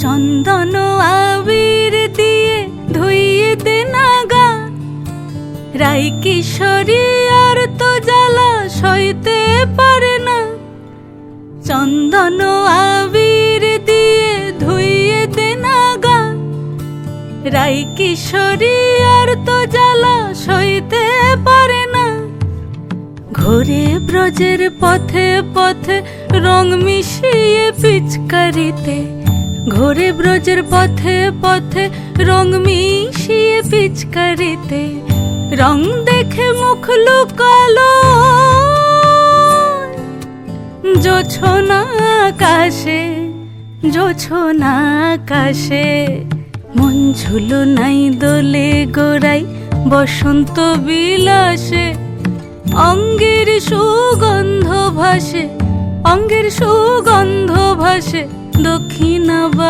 চন্দন আবির দিয়ে ধুইয়ে দে না গা, রাই কিশোরী আর তো জ্বালা সইতে পারে না। চন্দন আবির দিয়ে ধুইয়ে দে না গা, রাই কিশোরী আর তো জ্বালা সইতে পারে না। ঘোরে ব্রজের পথে পথে রং মিশিয়ে পিচকারিতে, ঘোরে ব্রজের পথে পথে রং মিশিয়ে পিচকারিতে, রং দেখে মুখ লুকালো জোছনা আকাশে, জোছনা আকাশে। মন ঝুলো নাই দোলে গোড়াই বসন্ত বিলাসে, অঙ্গের সুগন্ধ ভাসে, অঙ্গের সুগন্ধ ভাসে দক্ষিণাবাদ।